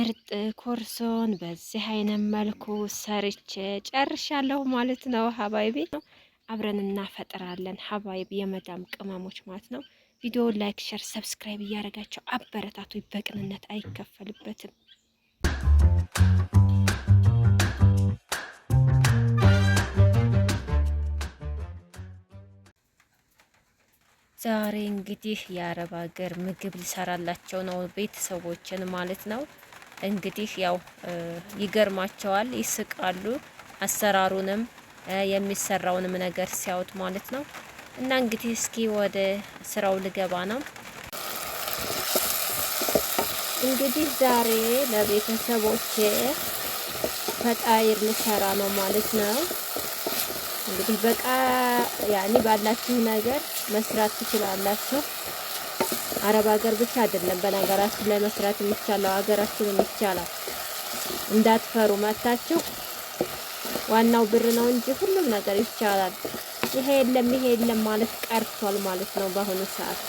ምርጥ ኮርሶን በዚህ አይነት መልኩ ሰርቼ ጨርሻለሁ ማለት ነው። ሀባይቢ አብረን እናፈጥራለን። ሀባይቢ የመዳም ቅመሞች ማለት ነው። ቪዲዮውን ላይክ፣ ሸር፣ ሰብስክራይብ እያደረጋቸው አበረታቱ። በቅንነት አይከፈልበትም። ዛሬ እንግዲህ የአረብ ሀገር ምግብ ሊሰራላቸው ነው ቤተሰቦችን ማለት ነው። እንግዲህ ያው ይገርማቸዋል፣ ይስቃሉ። አሰራሩንም የሚሰራውንም ነገር ሲያዩት ማለት ነው። እና እንግዲህ እስኪ ወደ ስራው ልገባ ነው። እንግዲህ ዛሬ ለቤተሰቦቼ ፈጣይር ልሰራ ነው ማለት ነው። እንግዲህ በቃ ያኔ ባላችሁ ነገር መስራት ትችላላችሁ። አረብ ሀገር ብቻ አይደለም በነገራችን ላይ መስራት የሚቻለው ሀገራችንም ይቻላል። እንዳትፈሩ መታችሁ። ዋናው ብር ነው እንጂ ሁሉም ነገር ይቻላል። ይሄ የለም ማለት ቀርቷል ማለት ነው በአሁኑ ሰዓት።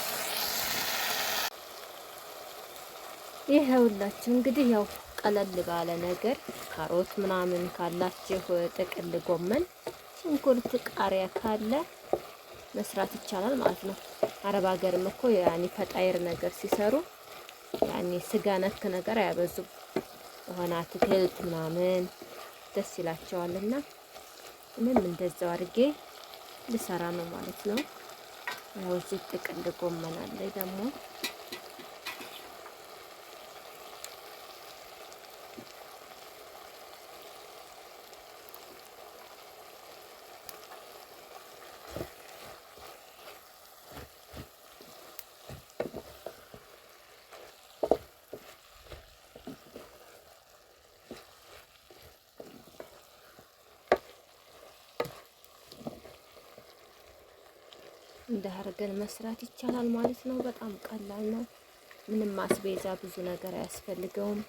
ይሄውላችሁ እንግዲህ ያው ቀለል ባለ ነገር ካሮት ምናምን ካላችሁ፣ ጥቅል ጎመን፣ ሽንኩርት፣ ቃሪያ ካለ መስራት ይቻላል ማለት ነው። አረብ ሀገርም እኮ ያኔ ፈጣይር ነገር ሲሰሩ ያኔ ስጋ ነክ ነገር አያበዙም። የሆነ አትክልት ምናምን ደስ ይላቸዋልና እኔም እንደዛው አድርጌ ልሰራ ነው ማለት ነው። ያው እዚህ ጥቅል ጎመን አለ ደግሞ እንደ አድርገን መስራት ይቻላል ማለት ነው። በጣም ቀላል ነው። ምንም ማስቤዛ ብዙ ነገር አያስፈልገውም።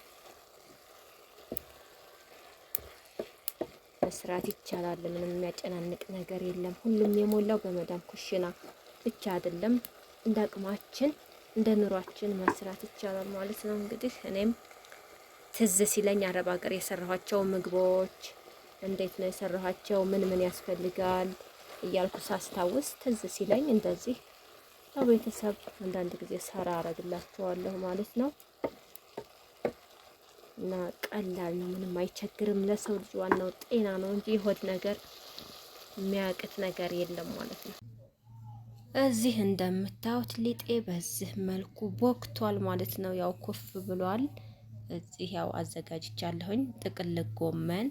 መስራት ይቻላል። ምንም የሚያጨናንቅ ነገር የለም። ሁሉም የሞላው በመዳም ኩሽና ብቻ አይደለም፣ እንደ አቅማችን እንደ ኑሯችን መስራት ይቻላል ማለት ነው። እንግዲህ እኔም ትዝ ሲለኝ አረብ ሀገር የሰራኋቸው ምግቦች እንዴት ነው የሰራኋቸው፣ ምን ያስፈልጋል እያልኩ ሳስታውስ ትዝ ሲለኝ እንደዚህ ለቤተሰብ አንዳንድ ጊዜ ሰራ አረግላቸዋለሁ ማለት ነው። እና ቀላል ነው፣ ምንም አይቸግርም ለሰው ልጅ። ዋናው ጤና ነው እንጂ የሆድ ነገር የሚያቅት ነገር የለም ማለት ነው። እዚህ እንደምታዩት ሊጤ በዚህ መልኩ ቦክቷል ማለት ነው። ያው ኩፍ ብሏል። እዚህ ያው አዘጋጅቻለሁኝ ጥቅል ጎመን፣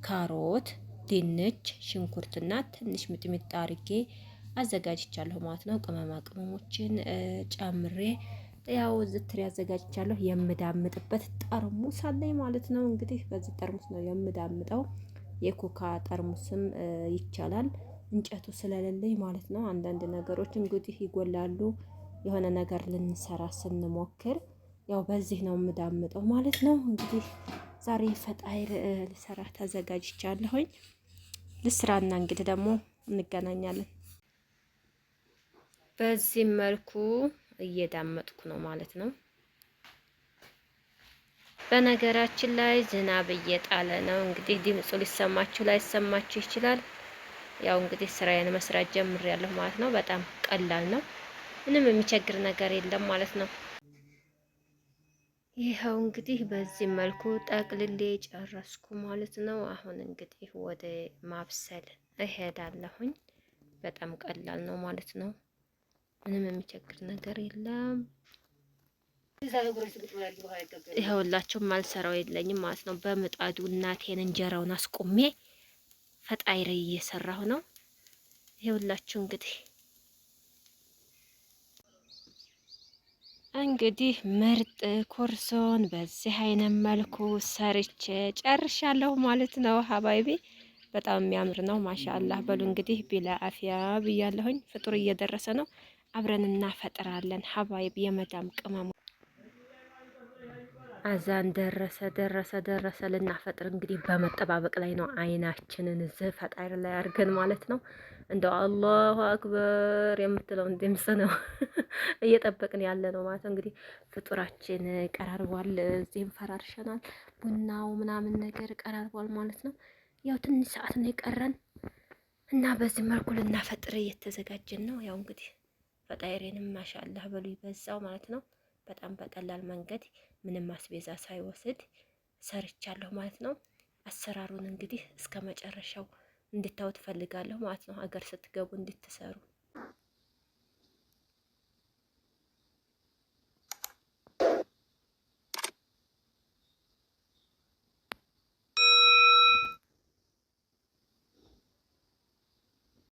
ካሮት፣ ድንች፣ ሽንኩርትና ትንሽ ሚጥሚጣ አርጌ አዘጋጅቻለሁ ማለት ነው። ቅመማ ቅመሞችን ጨምሬ ያው ዝትሪ አዘጋጅቻለሁ። የምዳምጥበት ጠርሙስ አለኝ ማለት ነው። እንግዲህ በዚህ ጠርሙስ ነው የምዳምጠው። የኮካ ጠርሙስም ይቻላል፣ እንጨቱ ስለሌለኝ ማለት ነው። አንዳንድ ነገሮች እንግዲህ ይጎላሉ። የሆነ ነገር ልንሰራ ስንሞክር ያው በዚህ ነው የምዳምጠው ማለት ነው። እንግዲህ ዛሬ ፈጣይር ልሰራ ተዘጋጅቻለሁኝ። ልስራና እንግዲህ ደግሞ እንገናኛለን። በዚህ መልኩ እየዳመጥኩ ነው ማለት ነው። በነገራችን ላይ ዝናብ እየጣለ ነው። እንግዲህ ድምፁ ሊሰማችሁ ላይሰማችሁ ይችላል። ያው እንግዲህ ስራዬን መስራት ጀምሬያለሁ ማለት ነው። በጣም ቀላል ነው። ምንም የሚቸግር ነገር የለም ማለት ነው። ይኸው እንግዲህ በዚህ መልኩ ጠቅልሌ ጨረስኩ ማለት ነው። አሁን እንግዲህ ወደ ማብሰል እሄዳለሁኝ። በጣም ቀላል ነው ማለት ነው። ምንም የሚቸግር ነገር የለም። ይኸውላችሁ ማልሰራው የለኝም ማለት ነው። በምጣዱ እናቴን እንጀራውን አስቆሜ ፈጣይር እየሰራሁ ነው። ይኸውላችሁ እንግዲህ ምርጥ ኮርሶን በዚህ አይነት መልኩ ሰርቼ ጨርሻለሁ ማለት ነው። ሀባይቢ በጣም የሚያምር ነው። ማሻአላህ በሉ እንግዲህ ቢላ አፊያ ብያለሁኝ። ፍጡር እየደረሰ ነው። አብረን እናፈጥራለን። ሀባይቢ የመዳም ቅመሙ አዛን ደረሰ ልናፈጥር እንግዲህ በመጠባበቅ ላይ ነው። አይናችንን እዚህ ፈጣይር ላይ አድርገን ማለት ነው። እንደው አላሁ አክበር የምትለው ድምፅ ነው እየጠበቅን ያለ ነው ማለት ነው። እንግዲህ ፍጡራችን ቀራርቧል። እዚህም ፈራርሸናል። ቡናው ምናምን ነገር ቀራርቧል ማለት ነው። ያው ትንሽ ሰዓት ነው የቀረን እና በዚህ መልኩ ልናፈጥር እየተዘጋጀን ነው። ያው እንግዲህ ፈጣይሬንም ማሻአላህ በሉ ይበዛው ማለት ነው። በጣም በቀላል መንገድ ምንም አስቤዛ ሳይወስድ ሰርቻለሁ ማለት ነው። አሰራሩን እንግዲህ እስከ መጨረሻው እንድታዩት ፈልጋለሁ ማለት ነው። ሀገር ስትገቡ እንድትሰሩ